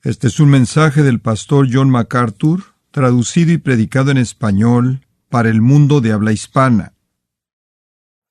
Este es un mensaje del pastor John MacArthur, traducido y predicado en español para el mundo de habla hispana.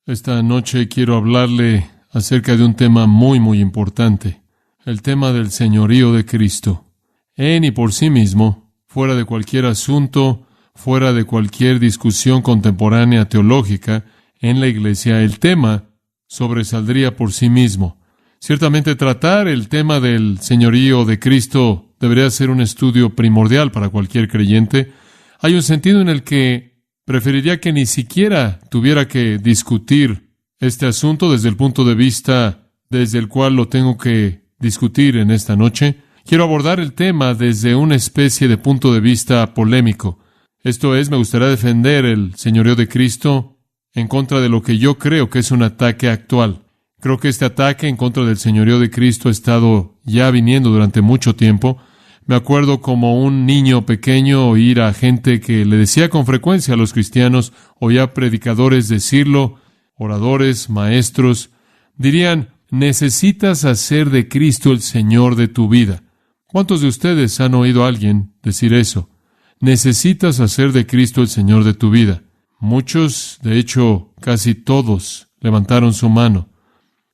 Esta noche quiero hablarle acerca de un tema muy importante, el tema del señorío de Cristo. En y por sí mismo, fuera de cualquier asunto, fuera de cualquier discusión contemporánea teológica en la Iglesia, el tema sobresaldría por sí mismo. Ciertamente tratar el tema del señorío de Cristo debería ser un estudio primordial para cualquier creyente. Hay un sentido en el que preferiría que ni siquiera tuviera que discutir este asunto desde el punto de vista desde el cual lo tengo que discutir en esta noche. Quiero abordar el tema desde una especie de punto de vista polémico. Esto es, me gustaría defender el señorío de Cristo en contra de lo que yo creo que es un ataque actual. Creo que este ataque en contra del señorío de Cristo ha estado ya viniendo durante mucho tiempo. Me acuerdo como un niño pequeño oír a gente que le decía con frecuencia a los cristianos, oía predicadores decirlo, oradores, maestros, dirían, necesitas hacer de Cristo el Señor de tu vida. ¿Cuántos de ustedes han oído a alguien decir eso? Necesitas hacer de Cristo el Señor de tu vida. Muchos, de hecho, casi todos, levantaron su mano.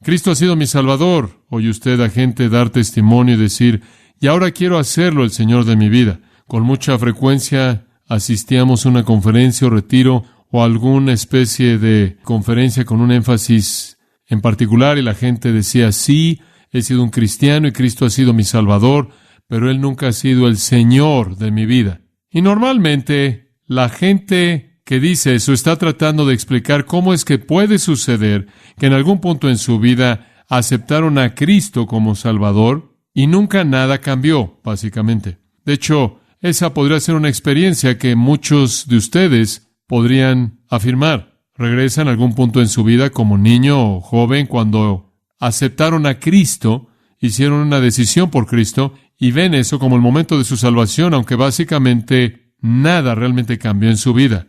Cristo ha sido mi Salvador. Oye usted a gente dar testimonio y decir, y ahora quiero hacerlo el Señor de mi vida. Con mucha frecuencia asistíamos a una conferencia o retiro o alguna especie de conferencia con un énfasis en particular y la gente decía, sí, he sido un cristiano y Cristo ha sido mi Salvador, pero Él nunca ha sido el Señor de mi vida. Y normalmente la gente que dice eso está tratando de explicar cómo es que puede suceder que en algún punto en su vida aceptaron a Cristo como Salvador y nunca nada cambió, básicamente. De hecho, esa podría ser una experiencia que muchos de ustedes podrían afirmar. Regresan a algún punto en su vida como niño o joven cuando aceptaron a Cristo, hicieron una decisión por Cristo y ven eso como el momento de su salvación, aunque básicamente nada realmente cambió en su vida.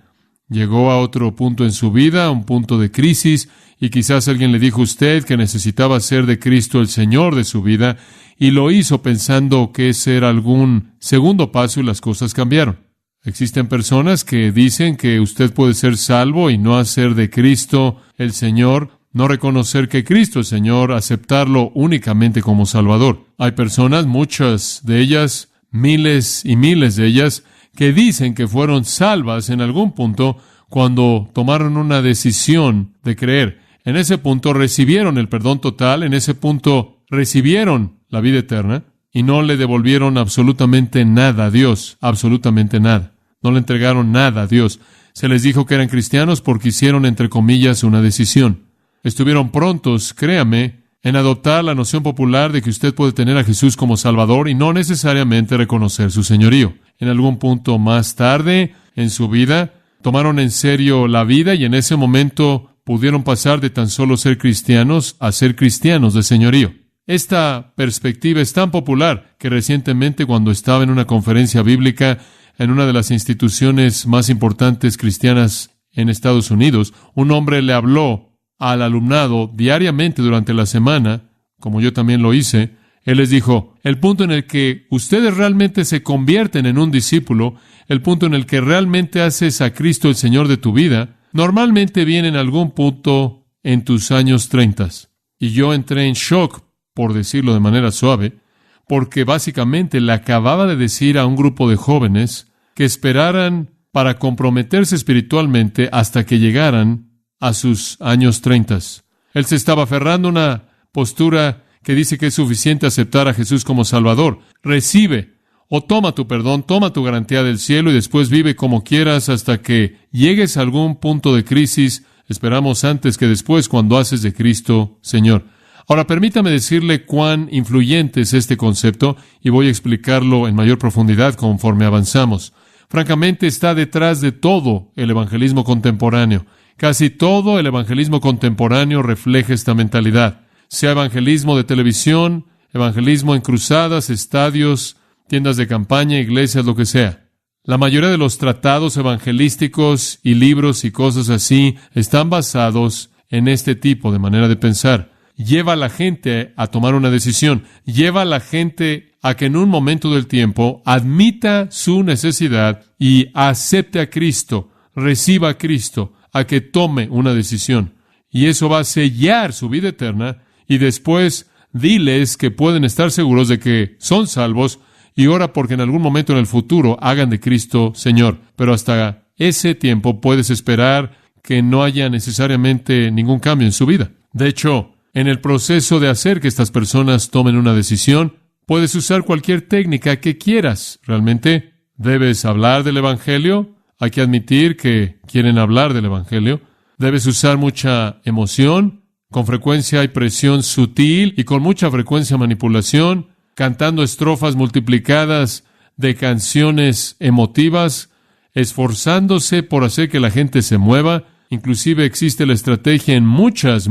Llegó a otro punto en su vida, un punto de crisis, y quizás alguien le dijo a usted que necesitaba hacer de Cristo el Señor de su vida, y lo hizo pensando que ese era algún segundo paso y las cosas cambiaron. Existen personas que dicen que usted puede ser salvo y no hacer de Cristo el Señor, no reconocer que Cristo es Señor, aceptarlo únicamente como Salvador. Hay personas, muchas de ellas, miles y miles de ellas, que dicen que fueron salvas en algún punto cuando tomaron una decisión de creer. En ese punto recibieron el perdón total, en ese punto recibieron la vida eterna y no le devolvieron absolutamente nada a Dios, absolutamente nada. No le entregaron nada a Dios. Se les dijo que eran cristianos porque hicieron, entre comillas, una decisión. Estuvieron prontos, créame, en adoptar la noción popular de que usted puede tener a Jesús como Salvador y no necesariamente reconocer su señorío. En algún punto más tarde en su vida, tomaron en serio la vida y en ese momento pudieron pasar de tan solo ser cristianos a ser cristianos de señorío. Esta perspectiva es tan popular que recientemente, cuando estaba en una conferencia bíblica en una de las instituciones más importantes cristianas en Estados Unidos, un hombre le habló al alumnado diariamente durante la semana, como yo también lo hice. Él les dijo, el punto en el que ustedes realmente se convierten en un discípulo, el punto en el que realmente haces a Cristo el Señor de tu vida, normalmente viene en algún punto en tus años 30. Y yo entré en shock, por decirlo de manera suave, porque básicamente le acababa de decir a un grupo de jóvenes que esperaran para comprometerse espiritualmente hasta que llegaran a sus años 30. Él se estaba aferrando a una postura que dice que es suficiente aceptar a Jesús como Salvador. Recibe o toma tu perdón, toma tu garantía del cielo y después vive como quieras hasta que llegues a algún punto de crisis. Esperamos antes que después cuando haces de Cristo Señor. Ahora, permítame decirle cuán influyente es este concepto y voy a explicarlo en mayor profundidad conforme avanzamos. Francamente, está detrás de todo el evangelismo contemporáneo. Casi todo el evangelismo contemporáneo refleja esta mentalidad. Sea evangelismo de televisión, evangelismo en cruzadas, estadios, tiendas de campaña, iglesias, lo que sea. La mayoría de los tratados evangelísticos y libros y cosas así están basados en este tipo de manera de pensar. Lleva a la gente a tomar una decisión. Lleva a la gente a que en un momento del tiempo admita su necesidad y acepte a Cristo, reciba a Cristo, a que tome una decisión. Y eso va a sellar su vida eterna, y después diles que pueden estar seguros de que son salvos, y ora porque en algún momento en el futuro hagan de Cristo Señor. Pero hasta ese tiempo puedes esperar que no haya necesariamente ningún cambio en su vida. De hecho, en el proceso de hacer que estas personas tomen una decisión, puedes usar cualquier técnica que quieras. Realmente, debes hablar del Evangelio. Hay que admitir que quieren hablar del Evangelio. Debes usar mucha emoción. Con frecuencia hay presión sutil y con mucha frecuencia manipulación, cantando estrofas multiplicadas de canciones emotivas, esforzándose por hacer que la gente se mueva. Inclusive existe la estrategia en muchas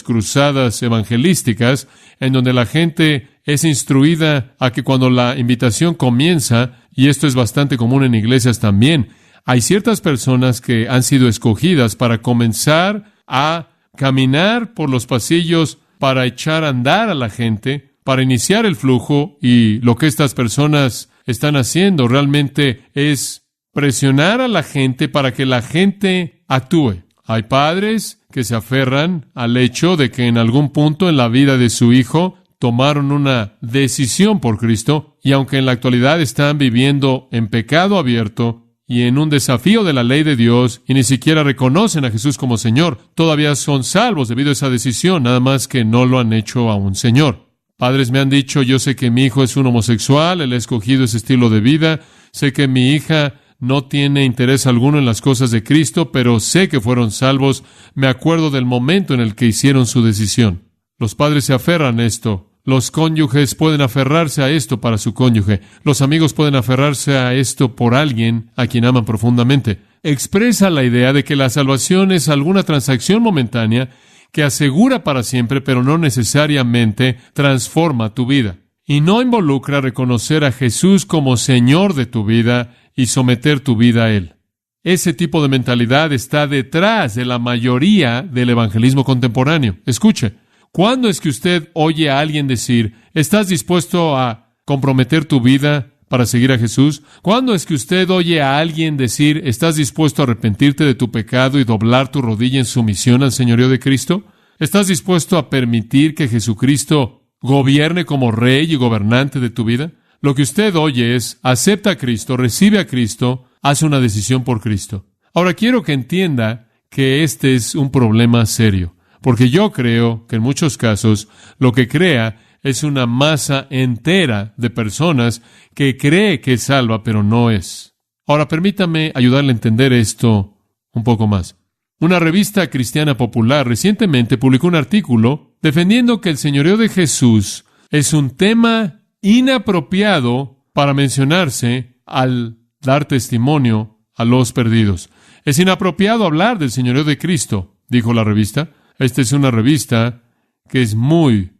cruzadas evangelísticas en donde la gente es instruida a que cuando la invitación comienza, y esto es bastante común en iglesias también, hay ciertas personas que han sido escogidas para comenzar a caminar por los pasillos, para echar a andar a la gente, para iniciar el flujo, y lo que estas personas están haciendo realmente es presionar a la gente para que la gente actúe. Hay padres que se aferran al hecho de que en algún punto en la vida de su hijo tomaron una decisión por Cristo, y aunque en la actualidad están viviendo en pecado abierto y en un desafío de la ley de Dios, y ni siquiera reconocen a Jesús como Señor, todavía son salvos debido a esa decisión, nada más que no lo han hecho a un Señor. Padres me han dicho, yo sé que mi hijo es un homosexual, él ha escogido ese estilo de vida, sé que mi hija no tiene interés alguno en las cosas de Cristo, pero sé que fueron salvos. Me acuerdo del momento en el que hicieron su decisión. Los padres se aferran a esto. Los cónyuges pueden aferrarse a esto para su cónyuge. Los amigos pueden aferrarse a esto por alguien a quien aman profundamente. Expresa la idea de que la salvación es alguna transacción momentánea que asegura para siempre, pero no necesariamente transforma tu vida. Y no involucra reconocer a Jesús como Señor de tu vida y someter tu vida a Él. Ese tipo de mentalidad está detrás de la mayoría del evangelismo contemporáneo. Escuche, ¿cuándo es que usted oye a alguien decir, ¿estás dispuesto a comprometer tu vida para seguir a Jesús? ¿Cuándo es que usted oye a alguien decir, ¿estás dispuesto a arrepentirte de tu pecado y doblar tu rodilla en sumisión al señorío de Cristo? ¿Estás dispuesto a permitir que Jesucristo gobierne como Rey y gobernante de tu vida? Lo que usted oye es, acepta a Cristo, recibe a Cristo, hace una decisión por Cristo. Ahora quiero que entienda que este es un problema serio, porque yo creo que en muchos casos lo que crea es una masa entera de personas que cree que es salva, pero no es. Ahora permítame ayudarle a entender esto un poco más. Una revista cristiana popular recientemente publicó un artículo defendiendo que el señorío de Jesús es un tema inapropiado para mencionarse al dar testimonio a los perdidos. Es inapropiado hablar del señorío de Cristo, dijo la revista. Esta es una revista que es muy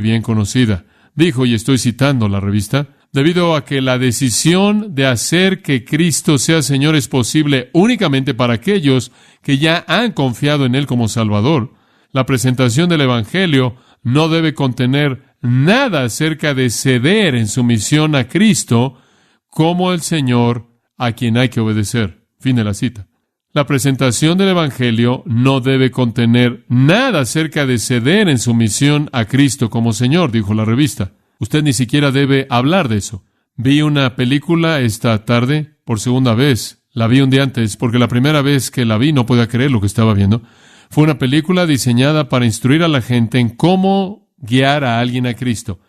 bien conocida. Dijo, y estoy citando la revista, debido a que la decisión de hacer que Cristo sea Señor es posible únicamente para aquellos que ya han confiado en Él como Salvador. La presentación del Evangelio no debe contener nada acerca de ceder en sumisión a Cristo como el Señor a quien hay que obedecer. Fin de la cita. La presentación del Evangelio no debe contener nada acerca de ceder en sumisión a Cristo como Señor, dijo la revista. Usted ni siquiera debe hablar de eso. Vi una película esta tarde, por segunda vez. La vi un día antes, porque la primera vez que la vi no podía creer lo que estaba viendo. Fue una película diseñada para instruir a la gente en cómo guiar a alguien a Cristo.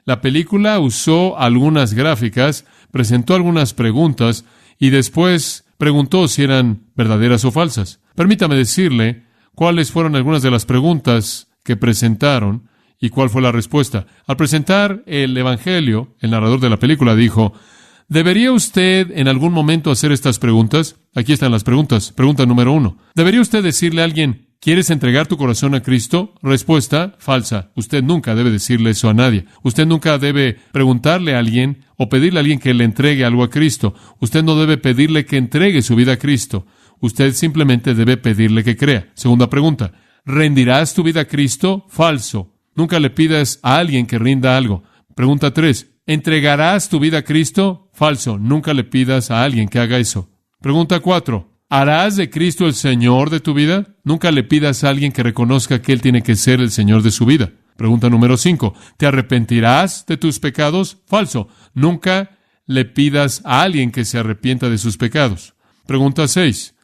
La película usó algunas gráficas, presentó algunas preguntas y después preguntó si eran verdaderas o falsas. Permítame decirle cuáles fueron algunas de las preguntas que presentaron y cuál fue la respuesta. Al presentar el Evangelio, el narrador de la película dijo, ¿debería usted en algún momento hacer estas preguntas? Aquí están las preguntas. Pregunta número 1. ¿Debería usted decirle a alguien, ¿quieres entregar tu corazón a Cristo? Respuesta, falsa. Usted nunca debe decirle eso a nadie. Usted nunca debe preguntarle a alguien o pedirle a alguien que le entregue algo a Cristo. Usted no debe pedirle que entregue su vida a Cristo. Usted simplemente debe pedirle que crea. Segunda pregunta, ¿rendirás tu vida a Cristo? Falso. Nunca le pidas a alguien que rinda algo. Pregunta 3, ¿Entregarás tu vida a Cristo? Falso. Nunca le pidas a alguien que haga eso. Pregunta 4. ¿Harás de Cristo el Señor de tu vida? Nunca le pidas a alguien que reconozca que Él tiene que ser el Señor de su vida. Pregunta número 5. ¿Te arrepentirás de tus pecados? Falso. Nunca le pidas a alguien que se arrepienta de sus pecados. Pregunta 6.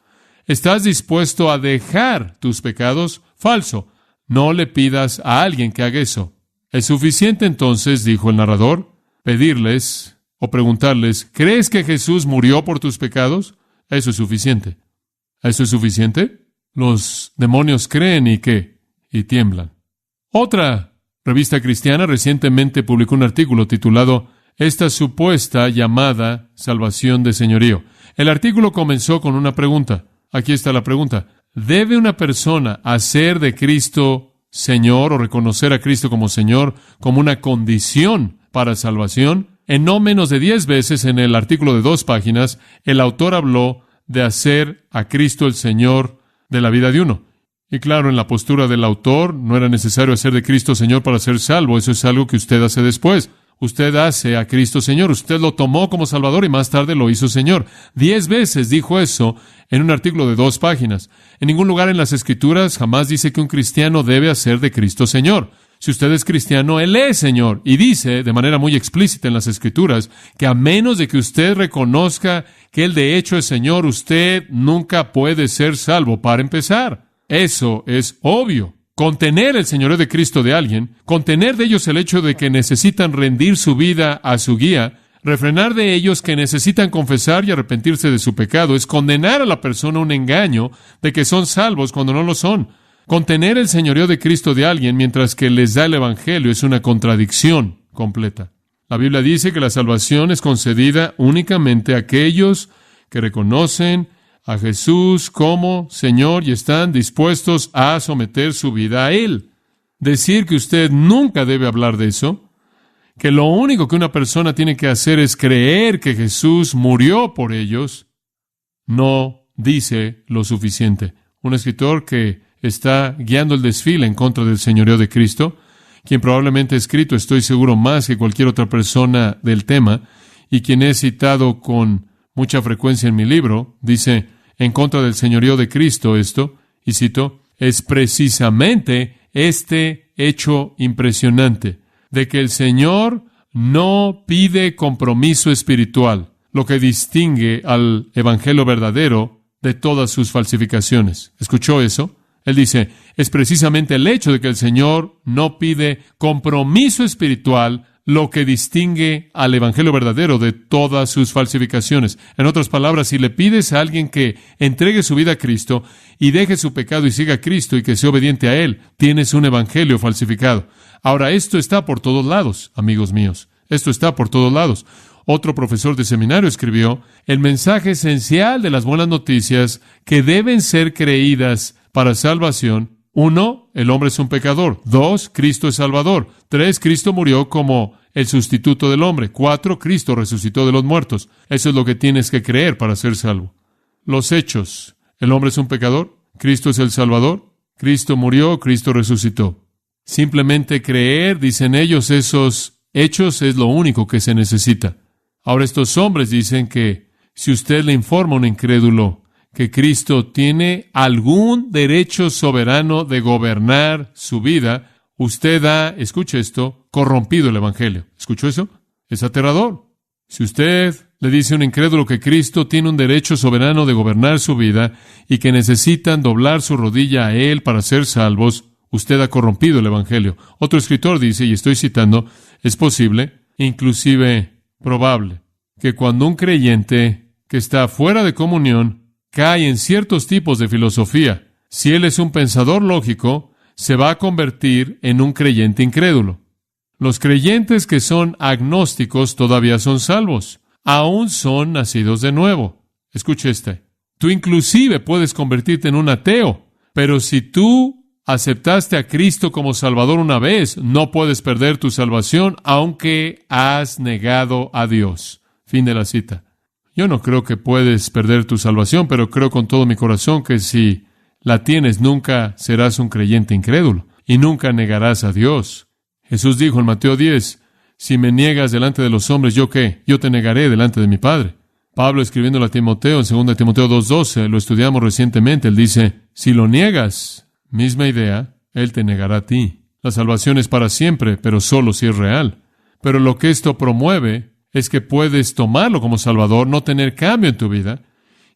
¿Estás dispuesto a dejar tus pecados? Falso. No le pidas a alguien que haga eso. ¿Es suficiente entonces, dijo el narrador, pedirles o preguntarles, ¿crees que Jesús murió por tus pecados? Eso es suficiente. ¿Eso es suficiente? Los demonios creen y ¿qué? Y tiemblan. Otra revista cristiana recientemente publicó un artículo titulado Esta supuesta llamada salvación de señorío. El artículo comenzó con una pregunta. Aquí está la pregunta. ¿Debe una persona hacer de Cristo Señor o reconocer a Cristo como Señor como una condición para salvación? En no menos de 10 veces en el artículo de 2 páginas, el autor habló de hacer a Cristo el Señor de la vida de uno. Y claro, en la postura del autor, no era necesario hacer de Cristo Señor para ser salvo. Eso es algo que usted hace después. Usted hace a Cristo Señor. Usted lo tomó como Salvador y más tarde lo hizo Señor. 10 veces dijo eso en un artículo de 2 páginas. En ningún lugar en las Escrituras jamás dice que un cristiano debe hacer de Cristo Señor. Si usted es cristiano, Él es Señor. Y dice, de manera muy explícita en las Escrituras, que a menos de que usted reconozca que Él de hecho es Señor, usted nunca puede ser salvo para empezar. Eso es obvio. Contener el señorío de Cristo de alguien, contener de ellos el hecho de que necesitan rendir su vida a su guía, refrenar de ellos que necesitan confesar y arrepentirse de su pecado, es condenar a la persona a un engaño de que son salvos cuando no lo son. Contener el señorío de Cristo de alguien mientras que les da el Evangelio es una contradicción completa. La Biblia dice que la salvación es concedida únicamente a aquellos que reconocen a Jesús como Señor y están dispuestos a someter su vida a Él. Decir que usted nunca debe hablar de eso, que lo único que una persona tiene que hacer es creer que Jesús murió por ellos, no dice lo suficiente. Un escritor que está guiando el desfile en contra del señorío de Cristo, quien probablemente ha escrito, estoy seguro, más que cualquier otra persona del tema, y quien he citado con mucha frecuencia en mi libro, dice, en contra del señorío de Cristo esto, y cito, es precisamente este hecho impresionante de que el Señor no pide compromiso espiritual, lo que distingue al evangelio verdadero de todas sus falsificaciones. ¿Escuchó eso? Él dice, es precisamente el hecho de que el Señor no pide compromiso espiritual lo que distingue al evangelio verdadero de todas sus falsificaciones. En otras palabras, si le pides a alguien que entregue su vida a Cristo y deje su pecado y siga a Cristo y que sea obediente a Él, tienes un evangelio falsificado. Ahora, esto está por todos lados, amigos míos. Esto está por todos lados. Otro profesor de seminario escribió, el mensaje esencial de las buenas noticias que deben ser creídas para salvación. 1, el hombre es un pecador. 2, Cristo es Salvador. 3, Cristo murió como el sustituto del hombre. 4, Cristo resucitó de los muertos. Eso es lo que tienes que creer para ser salvo. Los hechos. El hombre es un pecador. Cristo es el Salvador. Cristo murió. Cristo resucitó. Simplemente creer, dicen ellos, esos hechos es lo único que se necesita. Ahora estos hombres dicen que si usted le informa a un incrédulo que Cristo tiene algún derecho soberano de gobernar su vida, usted ha, escuche esto, corrompido el Evangelio. ¿Escuchó eso? Es aterrador. Si usted le dice a un incrédulo que Cristo tiene un derecho soberano de gobernar su vida y que necesitan doblar su rodilla a Él para ser salvos, usted ha corrompido el Evangelio. Otro escritor dice, y estoy citando, es posible, inclusive probable, que cuando un creyente que está fuera de comunión cae en ciertos tipos de filosofía, si él es un pensador lógico, se va a convertir en un creyente incrédulo. Los creyentes que son agnósticos todavía son salvos, aún son nacidos de nuevo. Escuche este. Tú inclusive puedes convertirte en un ateo, pero si tú aceptaste a Cristo como Salvador una vez, no puedes perder tu salvación, aunque has negado a Dios. Fin de la cita. Yo no creo que puedes perder tu salvación, pero creo con todo mi corazón que si la tienes, nunca serás un creyente incrédulo y nunca negarás a Dios. Jesús dijo en Mateo 10, Si me niegas delante de los hombres, ¿yo qué? Yo te negaré delante de mi Padre. Pablo, escribiéndole a Timoteo, en 2 Timoteo 2:12, lo estudiamos recientemente, él dice, si lo niegas, misma idea, él te negará a ti. La salvación es para siempre, pero solo si es real. Pero lo que esto promueve es que puedes tomarlo como Salvador, no tener cambio en tu vida,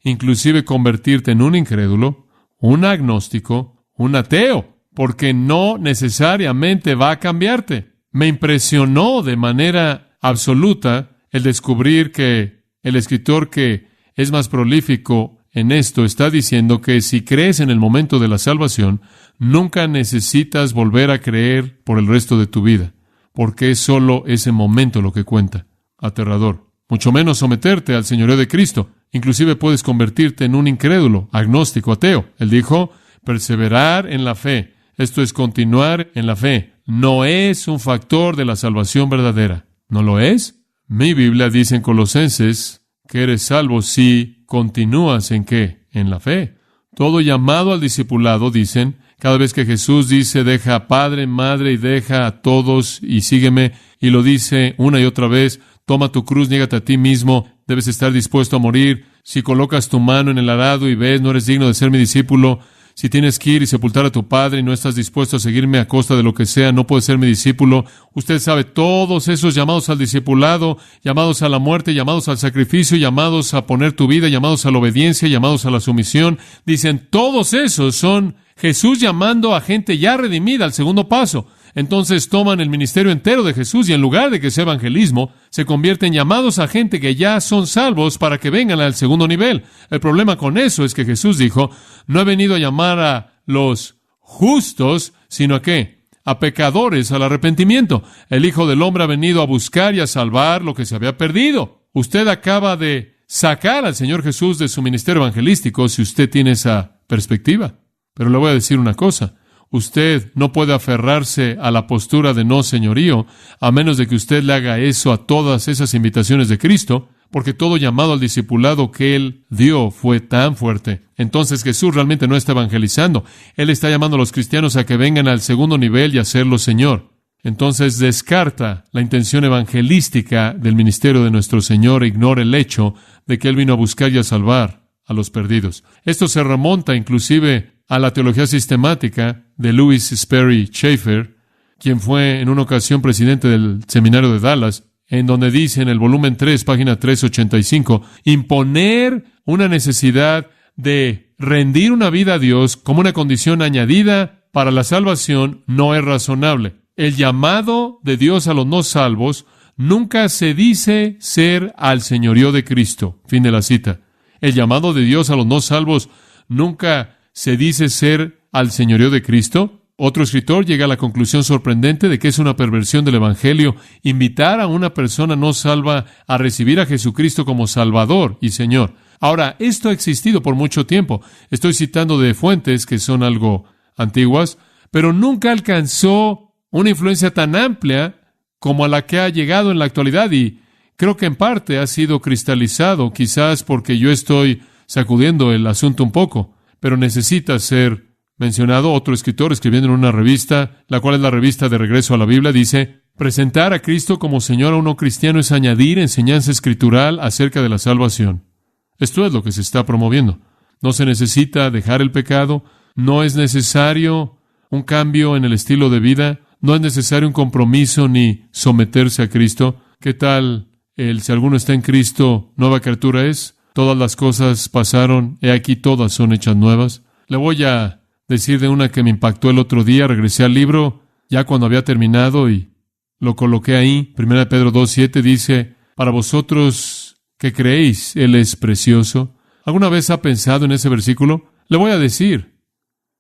inclusive convertirte en un incrédulo, un agnóstico, un ateo, porque no necesariamente va a cambiarte. Me impresionó de manera absoluta el descubrir que el escritor que es más prolífico en esto está diciendo que si crees en el momento de la salvación, nunca necesitas volver a creer por el resto de tu vida, porque es solo ese momento lo que cuenta. Aterrador. Mucho menos someterte al señorío de Cristo. Inclusive puedes convertirte en un incrédulo, agnóstico, ateo. Él dijo, perseverar en la fe. Esto es continuar en la fe. No es un factor de la salvación verdadera. ¿No lo es? Mi Biblia dice en Colosenses que eres salvo si continúas ¿en qué? En la fe. Todo llamado al discipulado, dicen, cada vez que Jesús dice, deja a padre, madre y deja a todos y sígueme, y lo dice una y otra vez, toma tu cruz, niégate a ti mismo, debes estar dispuesto a morir. Si colocas tu mano en el arado y ves, no eres digno de ser mi discípulo. Si tienes que ir y sepultar a tu padre y no estás dispuesto a seguirme a costa de lo que sea, no puedes ser mi discípulo. Usted sabe, todos esos llamados al discipulado, llamados a la muerte, llamados al sacrificio, llamados a poner tu vida, llamados a la obediencia, llamados a la sumisión, dicen, todos esos son Jesús llamando a gente ya redimida al segundo paso. Entonces toman el ministerio entero de Jesús y en lugar de que sea evangelismo, se convierten llamados a gente que ya son salvos para que vengan al segundo nivel. El problema con eso es que Jesús dijo, no he venido a llamar a los justos, sino a ¿qué? A pecadores, al arrepentimiento. El Hijo del Hombre ha venido a buscar y a salvar lo que se había perdido. Usted acaba de sacar al Señor Jesús de su ministerio evangelístico si usted tiene esa perspectiva. Pero le voy a decir una cosa. Usted no puede aferrarse a la postura de no señorío a menos de que usted le haga eso a todas esas invitaciones de Cristo, porque todo llamado al discipulado que Él dio fue tan fuerte. Entonces Jesús realmente no está evangelizando. Él está llamando a los cristianos a que vengan al segundo nivel y a hacerlo Señor. Entonces descarta la intención evangelística del ministerio de nuestro Señor e ignora el hecho de que Él vino a buscar y a salvar a los perdidos. Esto se remonta inclusive a la teología sistemática de Louis Sperry Chafer, quien fue en una ocasión presidente del seminario de Dallas, en donde dice en el volumen 3, página 385, imponer una necesidad de rendir una vida a Dios como una condición añadida para la salvación no es razonable. El llamado de Dios a los no salvos nunca se dice ser al señorío de Cristo. Fin de la cita. El llamado de Dios a los no salvos nunca se dice ser al señorío de Cristo. Otro escritor llega a la conclusión sorprendente de que es una perversión del Evangelio invitar a una persona no salva a recibir a Jesucristo como Salvador y Señor. Ahora, esto ha existido por mucho tiempo. Estoy citando de fuentes que son algo antiguas, pero nunca alcanzó una influencia tan amplia como a la que ha llegado en la actualidad y creo que en parte ha sido cristalizado, quizás porque yo estoy sacudiendo el asunto un poco. Pero necesita ser mencionado. Otro escritor escribiendo en una revista, la cual es la revista de Regreso a la Biblia, dice, presentar a Cristo como Señor a uno cristiano es añadir enseñanza escritural acerca de la salvación. Esto es lo que se está promoviendo. No se necesita dejar el pecado, no es necesario un cambio en el estilo de vida, no es necesario un compromiso ni someterse a Cristo. ¿Qué tal si alguno está en Cristo, nueva criatura es? Todas las cosas pasaron, he aquí todas son hechas nuevas. Le voy a decir de una que me impactó el otro día. Regresé al libro ya cuando había terminado y lo coloqué ahí. 1 Pedro 2:7 dice, para vosotros que creéis, Él es precioso. ¿Alguna vez ha pensado en ese versículo? Le voy a decir,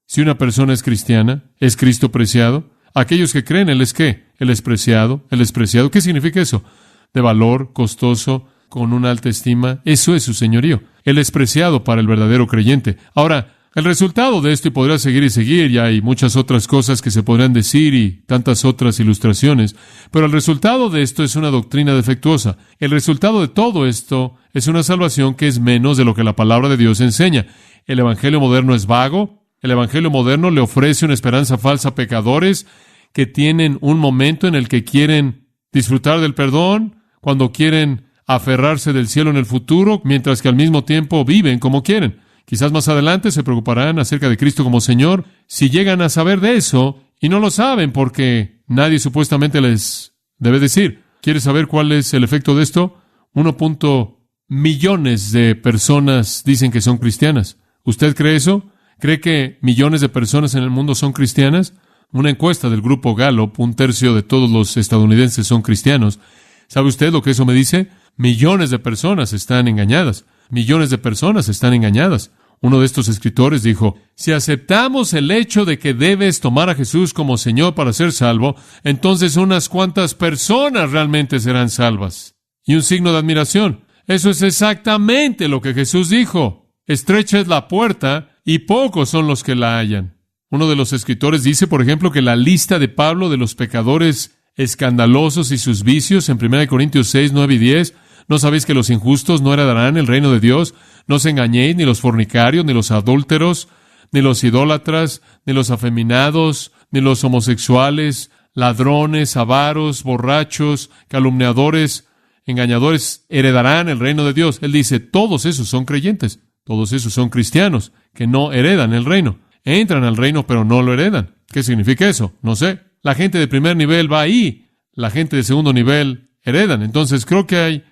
si una persona es cristiana, ¿es Cristo preciado? Aquellos que creen, ¿Él es qué? Él es preciado, Él es preciado. ¿Qué significa eso? De valor, costoso, con una alta estima. Eso es su señorío. Él es preciado para el verdadero creyente. Ahora, el resultado de esto, y podría seguir y seguir, y hay muchas otras cosas que se podrían decir y tantas otras ilustraciones, pero el resultado de esto es una doctrina defectuosa. El resultado de todo esto es una salvación que es menos de lo que la palabra de Dios enseña. El evangelio moderno es vago. El evangelio moderno le ofrece una esperanza falsa a pecadores que tienen un momento en el que quieren disfrutar del perdón, cuando quieren aferrarse del cielo en el futuro, mientras que al mismo tiempo viven como quieren. Quizás más adelante se preocuparán acerca de Cristo como Señor. Si llegan a saber de eso, y no lo saben porque nadie supuestamente les debe decir. ¿Quieres saber cuál es el efecto de esto? 1. millones de personas dicen que son cristianas. ¿Usted cree eso? ¿Cree que millones de personas en el mundo son cristianas? Una encuesta del grupo Gallup, 1/3 de todos los estadounidenses son cristianos. ¿Sabe usted lo que eso me dice? Millones de personas están engañadas. Millones de personas están engañadas. Uno de estos escritores dijo, si aceptamos el hecho de que debes tomar a Jesús como Señor para ser salvo, entonces unas cuantas personas realmente serán salvas. Y un signo de admiración. Eso es exactamente lo que Jesús dijo. Estrecha es la puerta y pocos son los que la hallan. Uno de los escritores dice, por ejemplo, que la lista de Pablo de los pecadores escandalosos y sus vicios en 1 Corintios 6, 9 y 10, ¿no sabéis que los injustos no heredarán el reino de Dios? No os engañéis, ni los fornicarios, ni los adúlteros, ni los idólatras, ni los afeminados, ni los homosexuales, ladrones, avaros, borrachos, calumniadores, engañadores, heredarán el reino de Dios. Él dice, todos esos son creyentes, todos esos son cristianos, que no heredan el reino. Entran al reino, pero no lo heredan. ¿Qué significa eso? No sé. La gente de primer nivel va ahí, la gente de segundo nivel heredan. Entonces creo que hay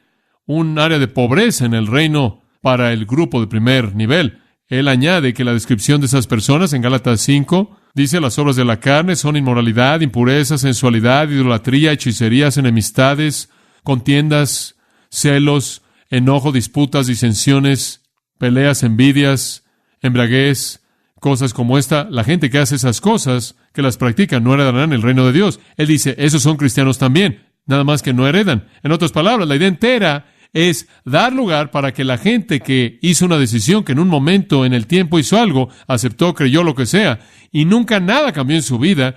un área de pobreza en el reino para el grupo de primer nivel. Él añade que la descripción de esas personas en Gálatas 5 dice, las obras de la carne son inmoralidad, impureza, sensualidad, idolatría, hechicerías, enemistades, contiendas, celos, enojo, disputas, disensiones, peleas, envidias, embriaguez, cosas como esta. La gente que hace esas cosas, que las practica, no heredarán el reino de Dios. Él dice, esos son cristianos también, nada más que no heredan. En otras palabras, la idea entera es dar lugar para que la gente que hizo una decisión, que en un momento en el tiempo hizo algo, aceptó, creyó, lo que sea, y nunca nada cambió en su vida,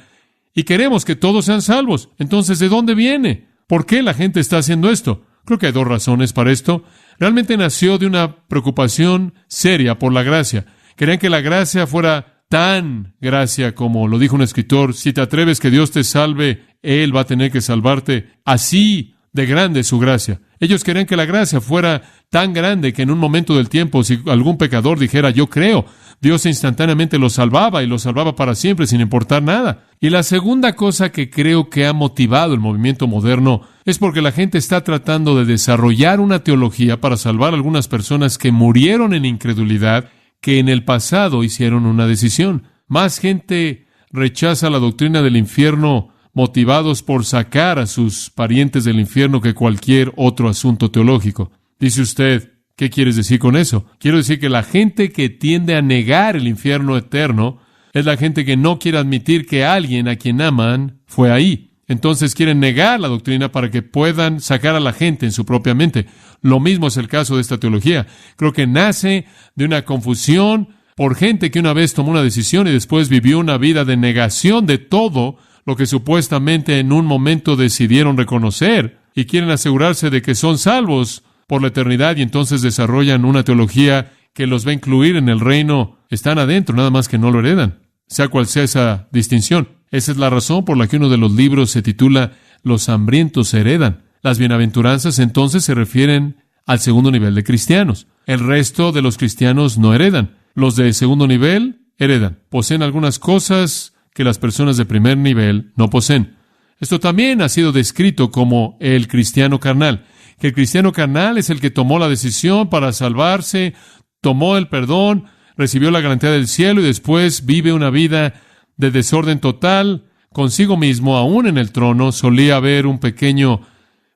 y queremos que todos sean salvos. Entonces, ¿de dónde viene? ¿Por qué la gente está haciendo esto? Creo que hay 2 razones para esto. Realmente nació de una preocupación seria por la gracia. Querían que la gracia fuera tan gracia como lo dijo un escritor, si te atreves que Dios te salve, Él va a tener que salvarte. Así de grande es su gracia. Ellos querían que la gracia fuera tan grande que en un momento del tiempo, si algún pecador dijera, yo creo, Dios instantáneamente lo salvaba y lo salvaba para siempre sin importar nada. Y la segunda cosa que creo que ha motivado el movimiento moderno es porque la gente está tratando de desarrollar una teología para salvar a algunas personas que murieron en incredulidad, que en el pasado hicieron una decisión. Más gente rechaza la doctrina del infierno motivados por sacar a sus parientes del infierno que cualquier otro asunto teológico. Dice usted, ¿qué quieres decir con eso? Quiero decir que la gente que tiende a negar el infierno eterno es la gente que no quiere admitir que alguien a quien aman fue ahí. Entonces quieren negar la doctrina para que puedan sacar a la gente en su propia mente. Lo mismo es el caso de esta teología. Creo que nace de una confusión por gente que una vez tomó una decisión y después vivió una vida de negación de todo lo que supuestamente en un momento decidieron reconocer y quieren asegurarse de que son salvos por la eternidad y entonces desarrollan una teología que los va a incluir en el reino. Están adentro, nada más que no lo heredan, sea cual sea esa distinción. Esa es la razón por la que uno de los libros se titula Los hambrientos heredan. Las bienaventuranzas entonces se refieren al segundo nivel de cristianos. El resto de los cristianos no heredan. Los de segundo nivel heredan. Poseen algunas cosas que las personas de primer nivel no poseen. Esto también ha sido descrito como el cristiano carnal. Que el cristiano carnal es el que tomó la decisión para salvarse, tomó el perdón, recibió la garantía del cielo y después vive una vida de desorden total consigo mismo. Aún en el trono solía haber un pequeño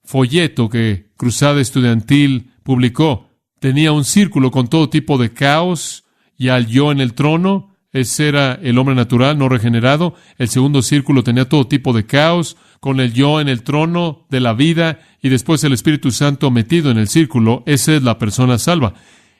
folleto que Cruzada Estudiantil publicó. Tenía un círculo con todo tipo de caos y al yo en el trono. Ese era el hombre natural, no regenerado. El segundo círculo tenía todo tipo de caos, con el yo en el trono de la vida y después el Espíritu Santo metido en el círculo. Esa es la persona salva.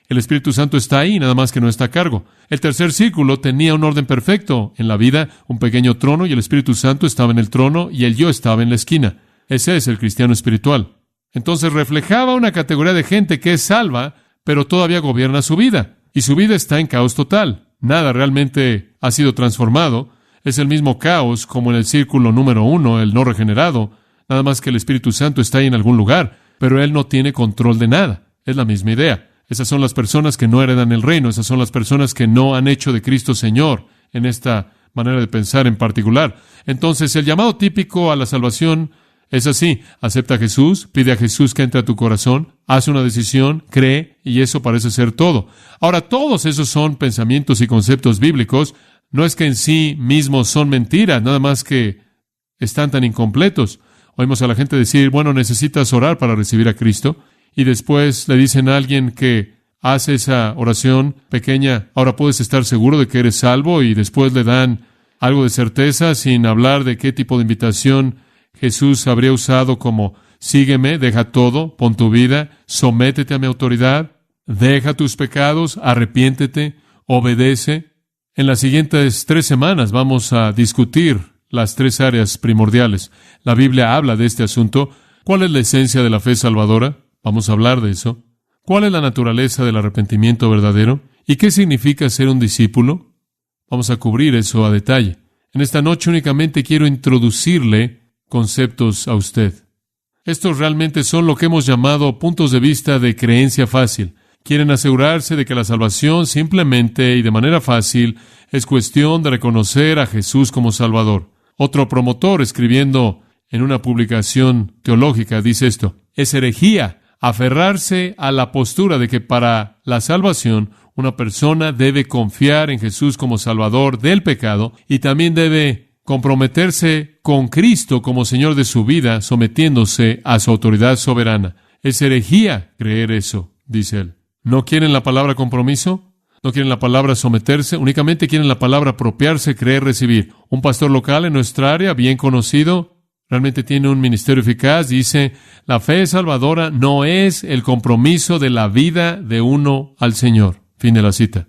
El Espíritu Santo está ahí, nada más que no está a cargo. El tercer círculo tenía un orden perfecto en la vida, un pequeño trono, y el Espíritu Santo estaba en el trono y el yo estaba en la esquina. Ese es el cristiano espiritual. Entonces reflejaba una categoría de gente que es salva, pero todavía gobierna su vida. Y su vida está en caos total. Nada realmente ha sido transformado. Es el mismo caos como en el círculo número 1, el no regenerado. nada más que el Espíritu Santo está ahí en algún lugar, pero Él no tiene control de nada. Es la misma idea. Esas son las personas que no heredan el reino, esas son las personas que no han hecho de Cristo Señor en esta manera de pensar en particular. Entonces, el llamado típico a la salvación es así: acepta a Jesús, pide a Jesús que entre a tu corazón, hace una decisión, cree, y eso parece ser todo. Ahora, todos esos son pensamientos y conceptos bíblicos. No es que en sí mismos son mentiras, nada más que están tan incompletos. Oímos a la gente decir, bueno, necesitas orar para recibir a Cristo, y después le dicen a alguien que hace esa oración pequeña, ahora puedes estar seguro de que eres salvo, y después le dan algo de certeza sin hablar de qué tipo de invitación Jesús habría usado, como sígueme, deja todo, pon tu vida, sométete a mi autoridad, deja tus pecados, arrepiéntete, obedece. En las siguientes 3 semanas vamos a discutir las 3 áreas primordiales. La Biblia habla de este asunto. ¿Cuál es la esencia de la fe salvadora? Vamos a hablar de eso. ¿Cuál es la naturaleza del arrepentimiento verdadero? ¿Y qué significa ser un discípulo? Vamos a cubrir eso a detalle. En esta noche únicamente quiero introducirle conceptos a usted. Estos realmente son lo que hemos llamado puntos de vista de creencia fácil. Quieren asegurarse de que la salvación simplemente y de manera fácil es cuestión de reconocer a Jesús como Salvador. Otro promotor, escribiendo en una publicación teológica, dice esto: es herejía aferrarse a la postura de que para la salvación una persona debe confiar en Jesús como Salvador del pecado y también debe comprometerse con Cristo como Señor de su vida, sometiéndose a su autoridad soberana. Es herejía creer eso, dice él. ¿No quieren la palabra compromiso? ¿No quieren la palabra someterse? Únicamente quieren la palabra apropiarse, creer, recibir. Un pastor local en nuestra área, bien conocido, realmente tiene un ministerio eficaz, dice: la fe salvadora no es el compromiso de la vida de uno al Señor. Fin de la cita.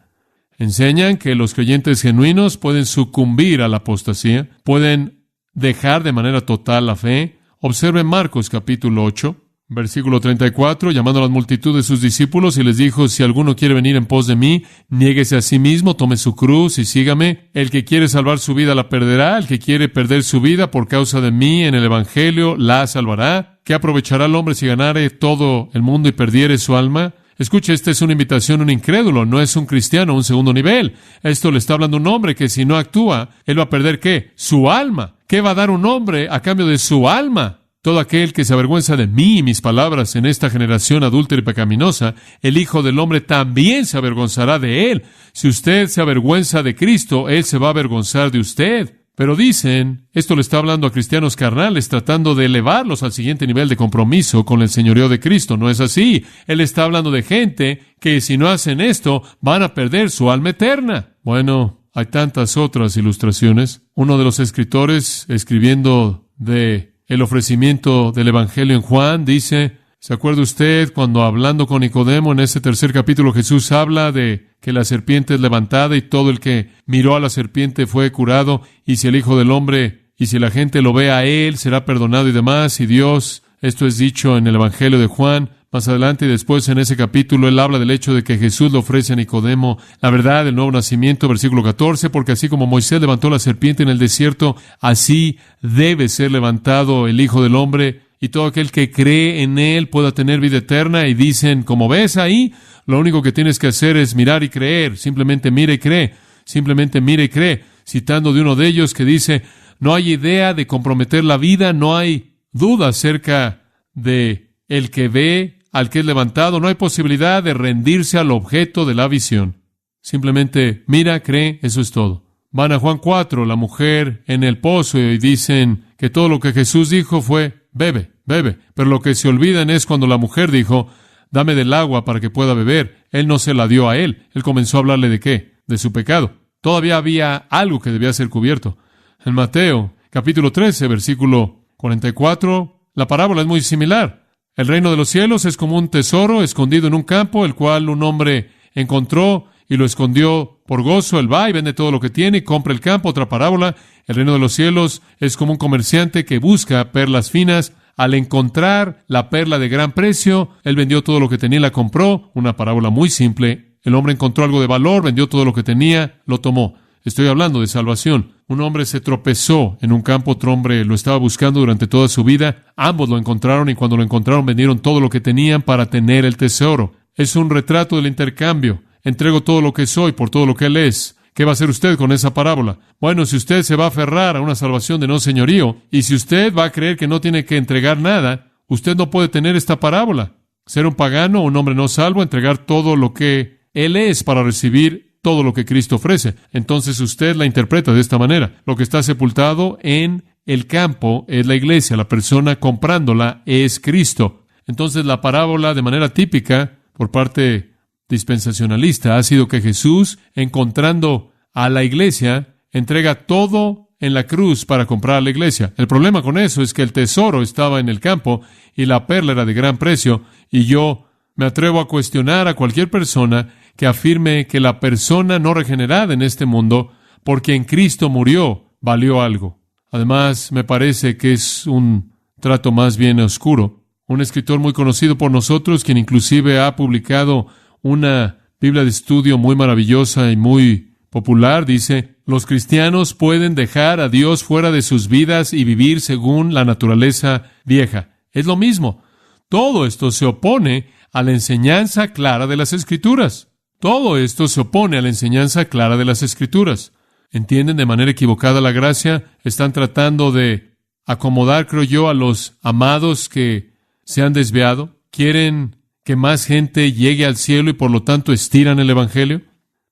Enseñan que los creyentes genuinos pueden sucumbir a la apostasía, pueden dejar de manera total la fe. Observen Marcos capítulo 8, versículo 34, llamando a las multitud de sus discípulos, y les dijo: si alguno quiere venir en pos de mí, niéguese a sí mismo, tome su cruz y sígame. El que quiere salvar su vida la perderá, el que quiere perder su vida por causa de mí en el evangelio la salvará. ¿Qué aprovechará el hombre si ganare todo el mundo y perdiere su alma? Escuche, esta es una invitación a un incrédulo, no es un cristiano, un segundo nivel. Esto le está hablando un hombre que si no actúa, él va a perder ¿qué? Su alma. ¿Qué va a dar un hombre a cambio de su alma? Todo aquel que se avergüenza de mí y mis palabras en esta generación adúltera y pecaminosa, el Hijo del Hombre también se avergonzará de él. Si usted se avergüenza de Cristo, Él se va a avergonzar de usted. Pero dicen, esto le está hablando a cristianos carnales, tratando de elevarlos al siguiente nivel de compromiso con el señorío de Cristo. No es así. Él está hablando de gente que si no hacen esto, van a perder su alma eterna. Bueno, hay tantas otras ilustraciones. Uno de los escritores, escribiendo de el ofrecimiento del Evangelio en Juan, dice: ¿se acuerda usted cuando hablando con Nicodemo en ese 3 capítulo Jesús habla de que la serpiente es levantada y todo el que miró a la serpiente fue curado, y si el Hijo del Hombre y si la gente lo ve a Él será perdonado y demás? Y Dios, esto es dicho en el Evangelio de Juan. Más adelante y después en ese capítulo él habla del hecho de que Jesús le ofrece a Nicodemo la verdad del nuevo nacimiento, versículo 14, porque así como Moisés levantó la serpiente en el desierto, así debe ser levantado el Hijo del Hombre, y todo aquel que cree en Él pueda tener vida eterna. Y dicen, como ves ahí, lo único que tienes que hacer es mirar y creer. Simplemente mira y cree. Simplemente mira y cree. Citando de uno de ellos que dice: no hay idea de comprometer la vida, no hay duda acerca de el que ve al que es levantado, no hay posibilidad de rendirse al objeto de la visión. Simplemente mira, cree, eso es todo. Van a Juan 4, la mujer en el pozo, y dicen que todo lo que Jesús dijo fue: bebe, bebe. Pero lo que se olvidan es cuando la mujer dijo: dame del agua para que pueda beber. Él no se la dio a él. Él comenzó a hablarle ¿de qué? De su pecado. Todavía había algo que debía ser cubierto. En Mateo, capítulo 13, versículo 44, la parábola es muy similar. El reino de los cielos es como un tesoro escondido en un campo, el cual un hombre encontró y lo escondió por gozo. Él va y vende todo lo que tiene y compra el campo. Otra parábola: el reino de los cielos es como un comerciante que busca perlas finas. Al encontrar la perla de gran precio, él vendió todo lo que tenía y la compró. Una parábola muy simple. El hombre encontró algo de valor, vendió todo lo que tenía, lo tomó. Estoy hablando de salvación. Un hombre se tropezó en un campo, otro hombre lo estaba buscando durante toda su vida. Ambos lo encontraron y cuando lo encontraron vendieron todo lo que tenían para tener el tesoro. Es un retrato del intercambio. Entrego todo lo que soy por todo lo que Él es. ¿Qué va a hacer usted con esa parábola? Bueno, si usted se va a aferrar a una salvación de no señorío, y si usted va a creer que no tiene que entregar nada, usted no puede tener esta parábola. Ser un pagano, un hombre no salvo, entregar todo lo que Él es para recibir todo lo que Cristo ofrece. Entonces usted la interpreta de esta manera. Lo que está sepultado en el campo es la iglesia. La persona comprándola es Cristo. Entonces la parábola, de manera típica, por parte dispensacionalista, ha sido que Jesús, encontrando a la iglesia, entrega todo en la cruz para comprar a la iglesia. El problema con eso es que el tesoro estaba en el campo y la perla era de gran precio, y yo me atrevo a cuestionar a cualquier persona que afirme que la persona no regenerada en este mundo, porque en Cristo murió, valió algo. Además, me parece que es un trato más bien oscuro. Un escritor muy conocido por nosotros, quien inclusive ha publicado una Biblia de estudio muy maravillosa y muy popular, dice: los cristianos pueden dejar a Dios fuera de sus vidas y vivir según la naturaleza vieja. Es lo mismo. Todo esto se opone a la enseñanza clara de las Escrituras. Todo esto se opone a la enseñanza clara de las Escrituras. ¿Entienden de manera equivocada la gracia? Están tratando de acomodar, creo yo, a los amados que se han desviado. ¿Quieren que más gente llegue al cielo y por lo tanto estiran el Evangelio?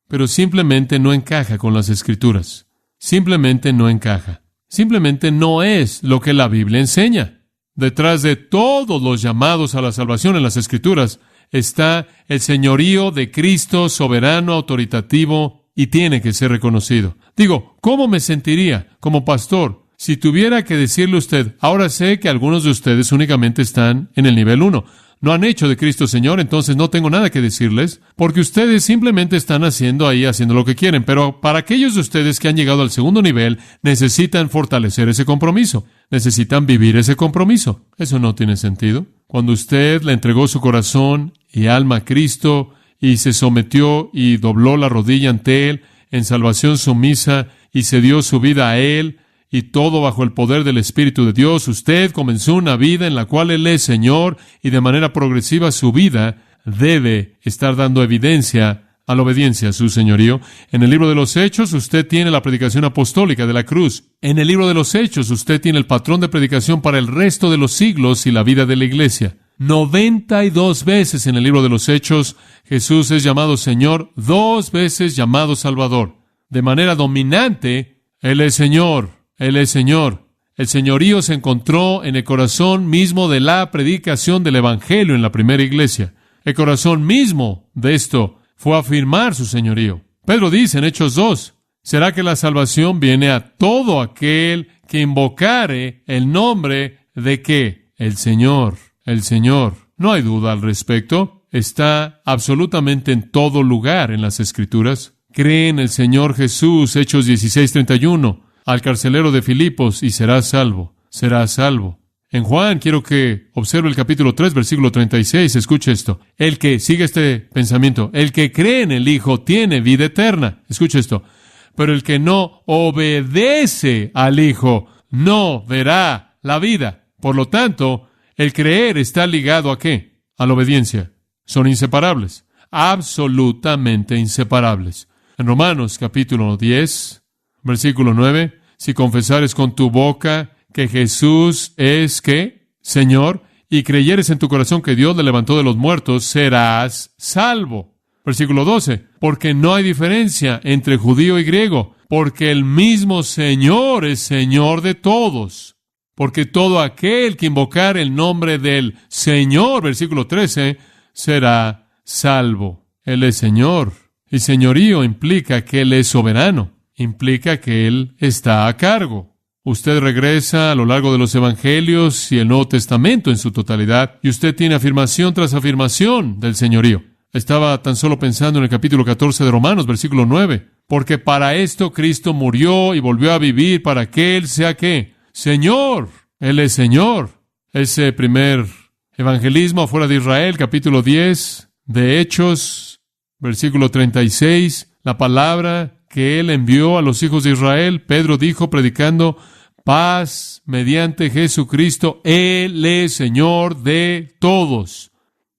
Pero simplemente no encaja con las Escrituras. Simplemente no encaja. Simplemente no es lo que la Biblia enseña. Detrás de todos los llamados a la salvación en las Escrituras está el señorío de Cristo, soberano, autoritativo, y tiene que ser reconocido. Digo, ¿cómo me sentiría como pastor si tuviera que decirle a usted: ahora sé que algunos de ustedes únicamente están en el nivel 1? No han hecho de Cristo Señor, entonces no tengo nada que decirles, porque ustedes simplemente están haciendo lo que quieren. Pero para aquellos de ustedes que han llegado al segundo nivel, necesitan fortalecer ese compromiso. Necesitan vivir ese compromiso. Eso no tiene sentido. Cuando usted le entregó su corazón y alma a Cristo y se sometió y dobló la rodilla ante Él en salvación sumisa y se dio su vida a Él, y todo bajo el poder del Espíritu de Dios, usted comenzó una vida en la cual Él es Señor, y de manera progresiva su vida debe estar dando evidencia a la obediencia a su señorío. En el libro de los Hechos, usted tiene la predicación apostólica de la cruz. En el libro de los Hechos, usted tiene el patrón de predicación para el resto de los siglos y la vida de la iglesia. 92 veces en el libro de los Hechos, Jesús es llamado Señor, 2 veces llamado Salvador. De manera dominante, Él es Señor. Él es Señor. El señorío se encontró en el corazón mismo de la predicación del Evangelio en la primera iglesia. El corazón mismo de esto fue afirmar su señorío. Pedro dice en Hechos 2, ¿será que la salvación viene a todo aquel que invocare el nombre de qué? El Señor. El Señor. No hay duda al respecto. Está absolutamente en todo lugar en las Escrituras. Cree en el Señor Jesús, Hechos 16:31. Al carcelero de Filipos, y serás salvo, serás salvo. En Juan, quiero que observe el capítulo 3, versículo 36, escuche esto. El que, sigue este pensamiento, el que cree en el Hijo tiene vida eterna. Escuche esto. Pero el que no obedece al Hijo no verá la vida. Por lo tanto, el creer está ligado ¿a qué? A la obediencia. Son inseparables, absolutamente inseparables. En Romanos, capítulo 10, versículo 9, si confesares con tu boca que Jesús es, ¿qué? Señor, y creyeres en tu corazón que Dios le levantó de los muertos, serás salvo. Versículo 12, porque no hay diferencia entre judío y griego, porque el mismo Señor es Señor de todos. Porque todo aquel que invocar el nombre del Señor, versículo 13, será salvo. Él es Señor, y señorío implica que Él es soberano. Implica que Él está a cargo. Usted regresa a lo largo de los Evangelios y el Nuevo Testamento en su totalidad, y usted tiene afirmación tras afirmación del señorío. Estaba tan solo pensando en el capítulo 14 de Romanos, versículo 9. Porque para esto Cristo murió y volvió a vivir, para que Él sea ¿qué? Señor. Él es Señor. Ese primer evangelismo afuera de Israel, capítulo 10 de Hechos, versículo 36, la palabra que Él envió a los hijos de Israel. Pedro dijo, predicando paz mediante Jesucristo, Él es Señor de todos.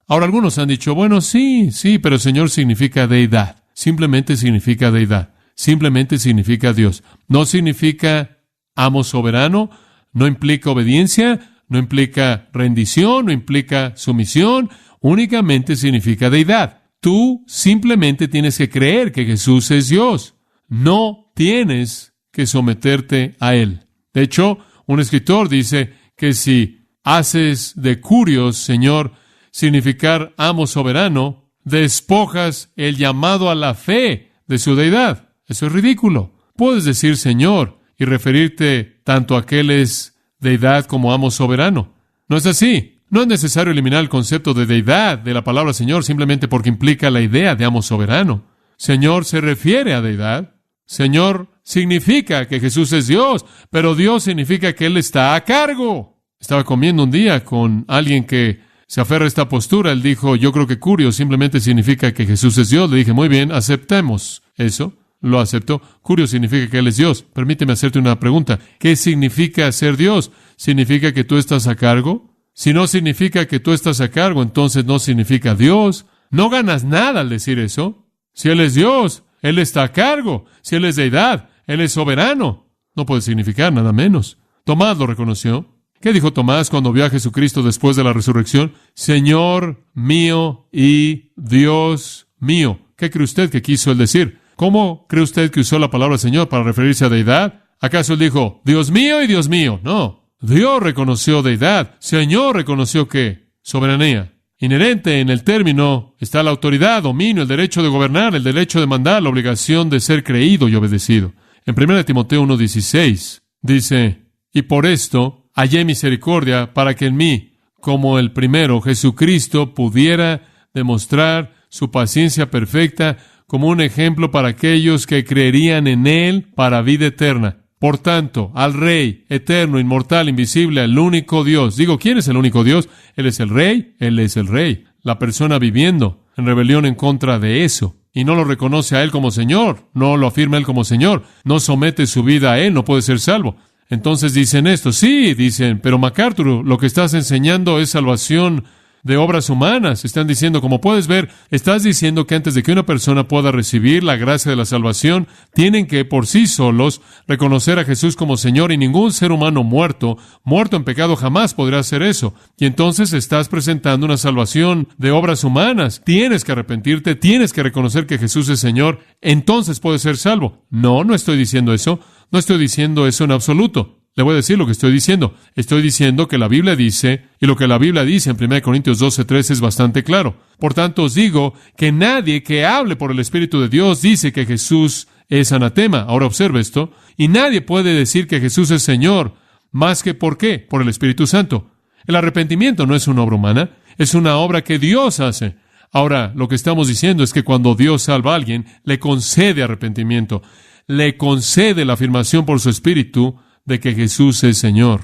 Ahora, algunos han dicho, bueno, sí, pero Señor significa deidad. Simplemente significa deidad. Simplemente significa Dios. No significa amo soberano, no implica obediencia, no implica rendición, no implica sumisión, únicamente significa deidad. Tú simplemente tienes que creer que Jesús es Dios. No tienes que someterte a Él. De hecho, un escritor dice que si haces de curios, Señor, significar amo soberano, despojas el llamado a la fe de su deidad. Eso es ridículo. Puedes decir Señor y referirte tanto a que Él es deidad como amo soberano. No es así. No es necesario eliminar el concepto de deidad de la palabra Señor simplemente porque implica la idea de amo soberano. Señor se refiere a deidad. Señor significa que Jesús es Dios, pero Dios significa que Él está a cargo. Estaba comiendo un día con alguien que se aferra a esta postura. Él dijo, yo creo que curio simplemente significa que Jesús es Dios. Le dije, muy bien, aceptemos eso. Lo aceptó. Curio significa que Él es Dios. Permíteme hacerte una pregunta. ¿Qué significa ser Dios? ¿Significa que tú estás a cargo? Si no significa que tú estás a cargo, entonces no significa Dios. No ganas nada al decir eso. Si Él es Dios, Él está a cargo. Si Él es deidad, Él es soberano. No puede significar nada menos. Tomás lo reconoció. ¿Qué dijo Tomás cuando vio a Jesucristo después de la resurrección? Señor mío y Dios mío. ¿Qué cree usted que quiso Él decir? ¿Cómo cree usted que usó la palabra Señor para referirse a deidad? ¿Acaso Él dijo, Dios mío y Dios mío? No. Dios reconoció deidad. Señor reconoció ¿qué? Soberanía. Inherente en el término está la autoridad, dominio, el derecho de gobernar, el derecho de mandar, la obligación de ser creído y obedecido. En 1 Timoteo 1:16 dice, y por esto hallé misericordia para que en mí, como el primero, Jesucristo pudiera demostrar su paciencia perfecta como un ejemplo para aquellos que creerían en Él para vida eterna. Por tanto, al Rey, eterno, inmortal, invisible, al único Dios. Digo, ¿quién es el único Dios? Él es el Rey, Él es el Rey. La persona viviendo en rebelión en contra de eso. Y no lo reconoce a Él como Señor, no lo afirma Él como Señor, no somete su vida a Él, no puede ser salvo. Entonces dicen esto, sí, dicen, pero MacArthur, lo que estás enseñando es salvación de obras humanas. Están diciendo, como puedes ver, estás diciendo que antes de que una persona pueda recibir la gracia de la salvación, tienen que por sí solos reconocer a Jesús como Señor, y ningún ser humano muerto en pecado jamás podrá hacer eso. Y entonces estás presentando una salvación de obras humanas. Tienes que arrepentirte, tienes que reconocer que Jesús es Señor, entonces puedes ser salvo. No estoy diciendo eso. No estoy diciendo eso en absoluto. Le voy a decir lo que estoy diciendo. Estoy diciendo que la Biblia dice, y lo que la Biblia dice en 1 Corintios 12:3 es bastante claro. Por tanto, os digo que nadie que hable por el Espíritu de Dios dice que Jesús es anatema. Ahora observe esto. Y nadie puede decir que Jesús es Señor, más que ¿por qué? Por el Espíritu Santo. El arrepentimiento no es una obra humana, es una obra que Dios hace. Ahora, lo que estamos diciendo es que cuando Dios salva a alguien, le concede arrepentimiento, le concede la afirmación por su Espíritu de que Jesús es Señor.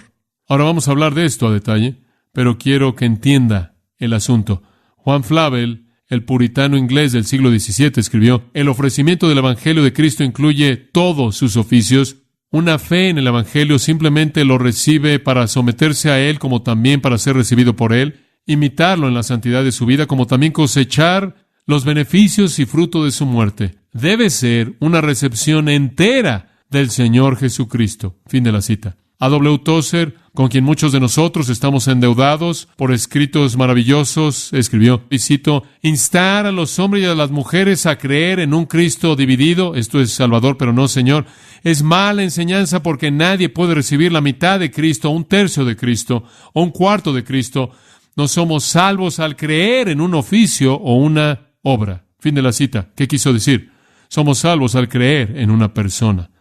Ahora vamos a hablar de esto a detalle, pero quiero que entienda el asunto. Juan Flavel, el puritano inglés del siglo XVII, escribió, el ofrecimiento del Evangelio de Cristo incluye todos sus oficios. Una fe en el Evangelio simplemente lo recibe para someterse a Él, como también para ser recibido por Él, imitarlo en la santidad de su vida, como también cosechar los beneficios y fruto de su muerte. Debe ser una recepción entera del Señor Jesucristo. Fin de la cita. A.W. Tozer, con quien muchos de nosotros estamos endeudados por escritos maravillosos, escribió, y cito, instar a los hombres y a las mujeres a creer en un Cristo dividido, esto es Salvador pero no Señor, es mala enseñanza porque nadie puede recibir la mitad de Cristo, un tercio de Cristo, o un cuarto de Cristo. No somos salvos al creer en un oficio o una obra. Fin de la cita. ¿Qué quiso decir? Somos salvos al creer en una persona.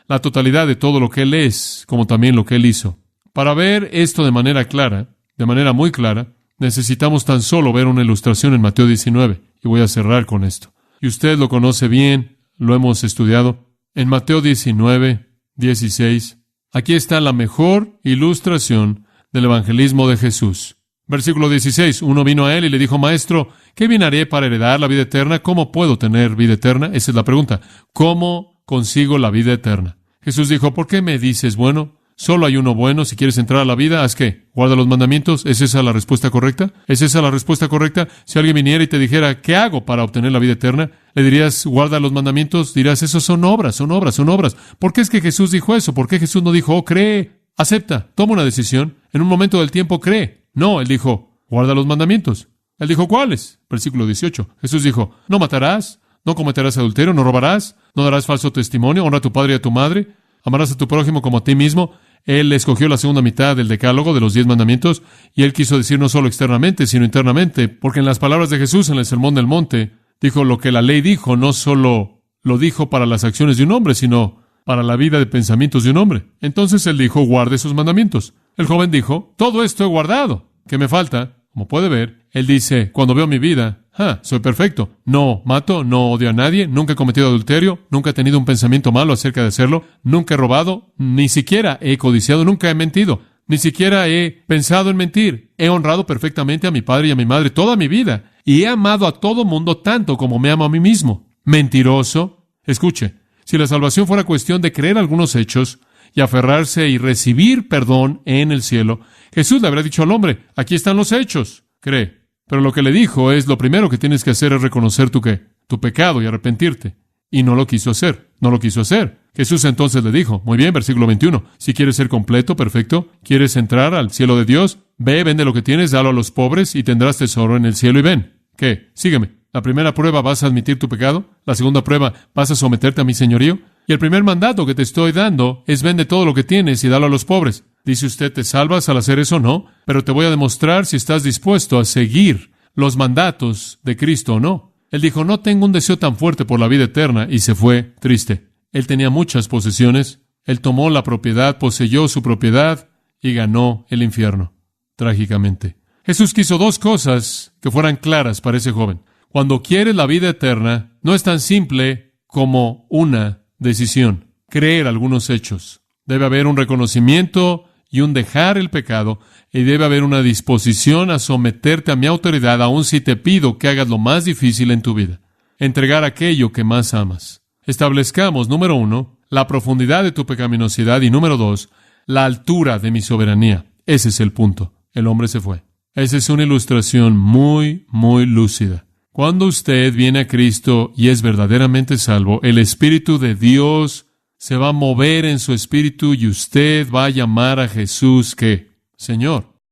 La totalidad de todo lo que Él es, como también lo que Él hizo. Para ver esto de manera clara, de manera muy clara, necesitamos tan solo ver una ilustración en Mateo 19. Y voy a cerrar con esto. Y usted lo conoce bien, lo hemos estudiado. En Mateo 19:16, aquí está la mejor ilustración del evangelismo de Jesús. Versículo 16. Uno vino a él y le dijo, Maestro, ¿qué bien haré para heredar la vida eterna? ¿Cómo puedo tener vida eterna? Esa es la pregunta. ¿Cómo consigo la vida eterna? Jesús dijo, ¿por qué me dices bueno? Solo hay uno bueno. Si quieres entrar a la vida, ¿haz qué? ¿Guarda los mandamientos? ¿Es esa la respuesta correcta? ¿Es esa la respuesta correcta? Si alguien viniera y te dijera, ¿qué hago para obtener la vida eterna? ¿Le dirías, guarda los mandamientos? Dirás, esos son obras, son obras, son obras. ¿Por qué es que Jesús dijo eso? ¿Por qué Jesús no dijo, cree, acepta, toma una decisión? En un momento del tiempo cree. No, él dijo, guarda los mandamientos. Él dijo, ¿cuáles? Versículo 18. Jesús dijo, no matarás, no cometerás adulterio, no robarás, no darás falso testimonio, honra a tu padre y a tu madre, amarás a tu prójimo como a ti mismo. Él escogió la segunda mitad del decálogo de los 10 mandamientos, y él quiso decir no solo externamente, sino internamente, porque en las palabras de Jesús en el Sermón del Monte, dijo lo que la ley dijo, no solo lo dijo para las acciones de un hombre, sino para la vida de pensamientos de un hombre. Entonces él dijo, guarde sus mandamientos. El joven dijo, todo esto he guardado. ¿Qué me falta? Como puede ver, él dice, cuando veo mi vida, soy perfecto. No mato, no odio a nadie, nunca he cometido adulterio, nunca he tenido un pensamiento malo acerca de hacerlo, nunca he robado, ni siquiera he codiciado, nunca he mentido, ni siquiera he pensado en mentir. He honrado perfectamente a mi padre y a mi madre toda mi vida, y he amado a todo mundo tanto como me amo a mí mismo. Mentiroso. Escuche, si la salvación fuera cuestión de creer algunos hechos y aferrarse y recibir perdón en el cielo, Jesús le habría dicho al hombre, aquí están los hechos, cree. Pero lo que le dijo es, lo primero que tienes que hacer es reconocer tu pecado y arrepentirte. Y no lo quiso hacer, no lo quiso hacer. Jesús entonces le dijo, muy bien, versículo 21, si quieres ser completo, perfecto, quieres entrar al cielo de Dios, ve, vende lo que tienes, dalo a los pobres y tendrás tesoro en el cielo y ven. ¿Qué? Sígueme. La primera prueba, ¿vas a admitir tu pecado? La segunda prueba, ¿vas a someterte a mi señorío? Y el primer mandato que te estoy dando es vende todo lo que tienes y dalo a los pobres. Dice usted, ¿te salvas al hacer eso? No, pero te voy a demostrar si estás dispuesto a seguir los mandatos de Cristo o no. Él dijo, no tengo un deseo tan fuerte por la vida eterna, y se fue triste. Él tenía muchas posesiones. Él tomó la propiedad, poseyó su propiedad y ganó el infierno, trágicamente. Jesús quiso dos cosas que fueran claras para ese joven. Cuando quieres la vida eterna, no es tan simple como una decisión, creer algunos hechos. Debe haber un reconocimiento y un dejar el pecado, y debe haber una disposición a someterte a mi autoridad, aun si te pido que hagas lo más difícil en tu vida. Entregar aquello que más amas. Establezcamos, número 1, la profundidad de tu pecaminosidad, y número 2, la altura de mi soberanía. Ese es el punto. El hombre se fue. Esa es una ilustración muy, muy lúcida. Cuando usted viene a Cristo y es verdaderamente salvo, el Espíritu de Dios se va a mover en su espíritu y usted va a llamar a Jesús, ¿qué? Señor.